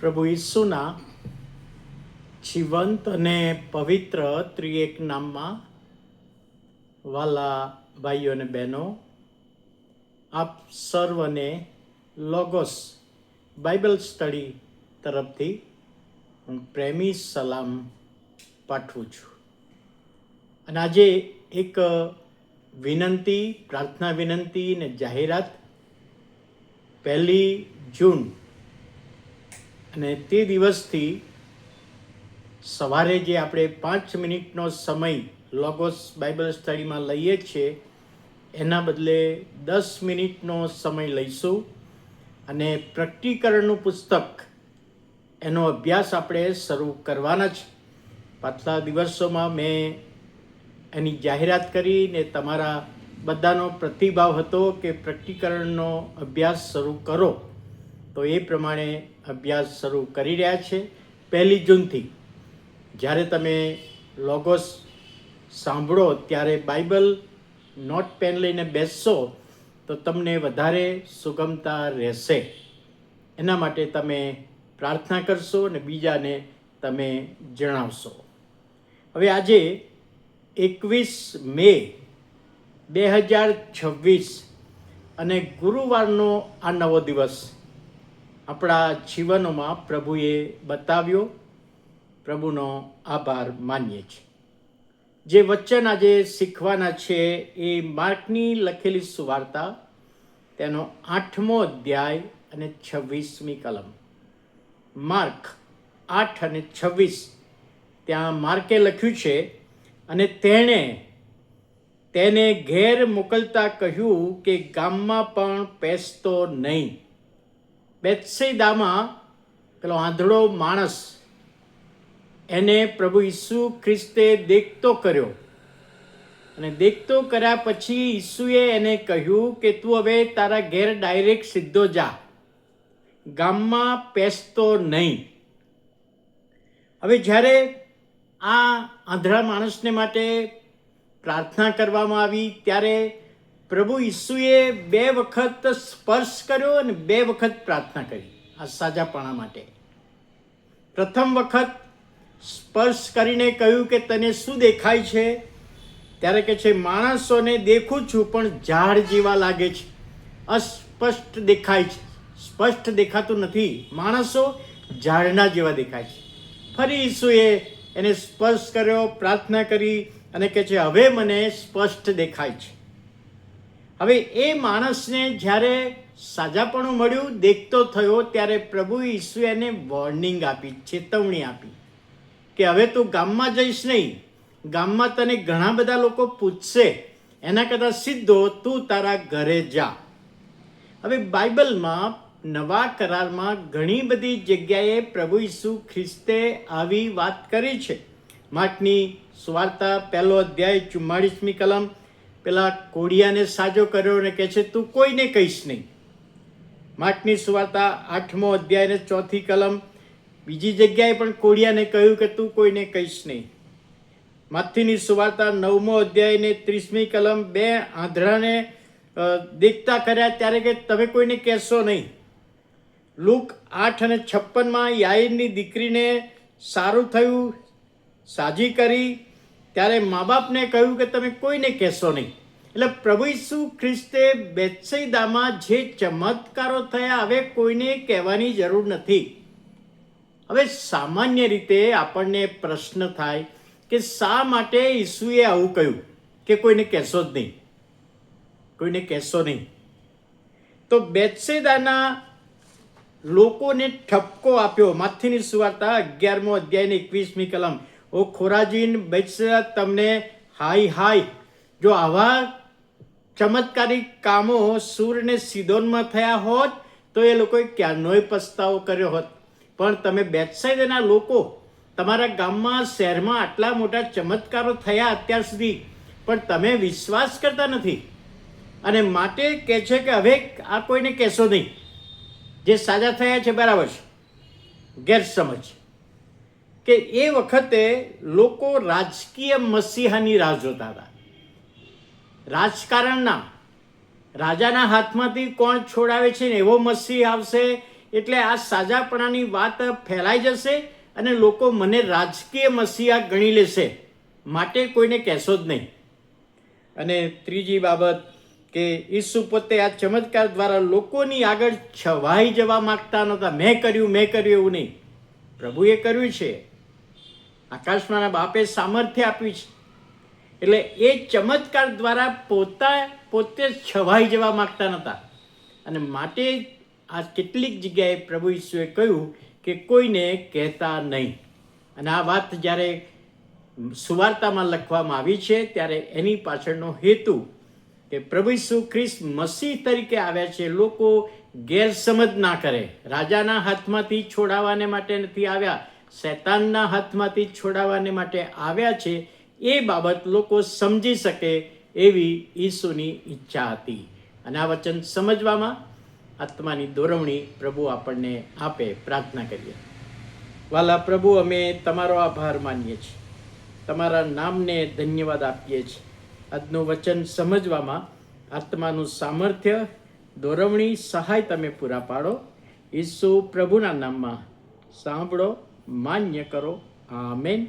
પ્રભુ ઈસુના જીવંત અને પવિત્ર ત્રિએક નામમાં વાલા ભાઈઓ અને બહેનો, આપ સર્વને લોગોસ બાઇબલ સ્ટડી તરફથી હું પ્રેમી સલામ પાઠવું છું. અને આજે એક વિનંતી, પ્રાર્થના વિનંતી અને જાહેરાત. 1 જૂન અને તે દિવસથી સવારે જે આપણે 5 મિનિટનો સમય લોગોસ બાઇબલ સ્ટડીમાં લઈએ છીએ એના બદલે 10 મિનિટનો સમય લઈશું અને પ્રકટીકરણનું પુસ્તક એનો અભ્યાસ આપણે શરૂ કરવાના છે. પાછલા દિવસોમાં મેં એની જાહેરાત કરીને તમારા બધાનો પ્રતિભાવ હતો કે પ્રકટીકરણનો અભ્યાસ શરૂ કરો, તો એ પ્રમાણે અભ્યાસ શરૂ કરી રહ્યા છે. 1 જૂનથી જ્યારે તમે લોગોસ સાંભળો ત્યારે બાઇબલ નોટ પેન લઈને બેસશો તો તમને વધારે સુગમતા રહેશે. એના માટે તમે પ્રાર્થના કરશો અને બીજાને તમે જણાવશો. હવે આજે 21 મે 2026 અને ગુરુવારનો આ નવો દિવસ આપણા જીવનોમાં પ્રભુએ બતાવ્યો. પ્રભુનો આભાર માનીએ છીએ. જે વચન આજે શીખવાના છે એ માર્કની લખેલી સુવાર્તા, તેનો 8મો અધ્યાય અને 26મી કલમ. માર્ક 8 અને 26. ત્યાં માર્કે લખ્યું છે, અને તેને ઘેર મોકલતા કહ્યું કે ગામમાં પણ પેસતો નહીં. બેથસેદામાં પેલો આંધળો માણસ, એને પ્રભુ ઈસુ ખ્રિસ્તે દેખતો કર્યો, અને દેખતો કર્યા પછી ઈસુએ એને કહ્યું કે તું હવે તારા ઘેર ડાયરેક્ટ સીધો જા, ગામમાં પેસતો નહીં. હવે જ્યારે આ આંધળા માણસને માટે પ્રાર્થના કરવામાં આવી ત્યારે પ્રભુ ઈસુએ 2 વખત સ્પર્શ કર્યો અને 2 વખત પ્રાર્થના કરી આ સાજાપણા માટે. પ્રથમ વખત સ્પર્શ કરીને કહ્યું કે તને શું દેખાય છે? ત્યારે કહે છે, માણસોને દેખું છું પણ ઝાડ જેવા લાગે છે, અસ્પષ્ટ દેખાય છે. સ્પષ્ટ દેખાતું નથી, માણસો ઝાડના જેવા દેખાય છે. ફરી ઈસુએ એને સ્પર્શ કર્યો, પ્રાર્થના કરી અને કહે છે, હવે મને સ્પષ્ટ દેખાય છે. હવે એ માણસને જ્યારે સાજાપણું મળ્યું, દેખતો થયો, ત્યારે પ્રભુ ઈસુએ એને વોર્નિંગ આપી, ચેતવણી આપી કે હવે તું ગામમાં જઈશ નહીં. ગામમાં તને ઘણા બધા લોકો પૂછશે, એના કરતાં સીધો તું તારા ઘરે જા. હવે બાઇબલમાં નવા કરારમાં ઘણી બધી જગ્યાએ પ્રભુ ઈસુ ખ્રિસ્તે આવી વાત કરી છે. માર્કની સુવાર્તા 1 અધ્યાય 44મી કલમ, પેલા કોડિયાને સાજો કર્યો અને કહે છે તું કોઈને કહીશ નહીં. માર્કની સુવાર્તા 8મો અધ્યાય ને 4th કલમ, બીજી જગ્યાએ પણ કોડિયાને કહ્યું કે તું કોઈને કહીશ નહીં. માથીની સુવાર્તા 9મો અધ્યાય ને 30મી કલમ, 2 આંધળાને દેખતા કર્યા ત્યારે કે તમે કોઈને કહેશો નહીં. લુક 8 અને 56માં યાઈરની દીકરીને સારું થયું, સાજી કરી, ત્યારે મા બાપને કહ્યું કે તમે કોઈને કહેશો નહીં. એટલે પ્રભુ ઈસુ ખ્રિસ્તે બેથસેદામાં જે ચમત્કારો થયા હવે કોઈને કહેવાની જરૂર નથી. હવે સામાન્ય રીતે આપણને પ્રશ્ન થાય કે શા માટે ઈસુએ આવું કહ્યું કે કોઈને કહેશો જ નહીં, કોઈને કહેશો નહીં. તો બેથસેદાના લોકોને ઠપકો આપ્યો. માથીની સુવાર્તા 11મો અધ્યાય ને 21મી કલમ, ઓ ખોરાજીન, બેથસેદા, તમને હાય હાય! જો આવા ચમત્કારિક કામો સૂર અને સીદોનમાં થયા હોત તો એ લોકોએ ક્યારનોય પસ્તાવો કર્યો હોત. પણ તમે બેથસેદાના લોકો, તમારા ગામમાં, શહેરમાં આટલા મોટા ચમત્કારો થયા અત્યાર સુધી, પણ તમે વિશ્વાસ કરતા નથી, અને માટે કહે છે કે હવે આ કોઈને કહેશો નહીં. જે સાજા થયા છે બરાબર છે, ગેરસમજ કે એ વખતે લોકો રાજકીય મસીહાની રાહ જોતા હતા. રાજકારણના રાજાના હાથમાંથી કોણ છોડાવે છે ને એવો મસીહ આવશે, એટલે આ સાજાપણાની વાત ફેલાઈ જશે અને લોકો મને રાજકીય મસીહા ગણી લેશે, માટે કોઈને કહેશો જ નહીં. અને ત્રીજી બાબત કે ઈસુ પોતે આ ચમત્કાર દ્વારા લોકોની આગળ છવાઈ જવા માગતા નહોતા. મેં કર્યું એવું નહીં, પ્રભુએ કર્યું છે. આકાશમાંના બાપે સામર્થ્ય આપ્યું છે. એટલે એ ચમત્કાર દ્વારા પોતે છવાઈ જવા માગતા નહોતા. અને માટે આ કેટલીક જગ્યાએ પ્રભુ ઈસુએ કહ્યું કે કોઈને કહેતા નહીં. અને આ વાત જ્યારે સુવાર્તામાં લખવામાં આવી છે ત્યારે એની પાછળનો હેતુ કે પ્રભુ ઈસુ ખ્રિસ્ત મસીહ તરીકે આવ્યા છે. લોકો ગેરસમજ ના કરે. રાજાના હાથમાંથી છોડાવવાને માટે નથી આવ્યા, શૈતાનના હાથમાંથી છોડાવવાને માટે આવ્યા છે. એ બાબત લોકો સમજી શકે એવી ઈસુની ઈચ્છા હતી. અને આ વચન સમજવામાં આત્માની દોરવણી પ્રભુ આપણને આપે. પ્રાર્થના કરીએ. વાલા પ્રભુ, અમે તમારો આભાર માનીએ છીએ, તમારા નામને ધન્યવાદ આપીએ છીએ. આજનું વચન સમજવામાં આત્માનું સામર્થ્ય, દોરવણી, સહાય તમે પૂરા પાડો. ઈસુ પ્રભુના નામમાં સાંભળો, માન્ય કરો. આમેન.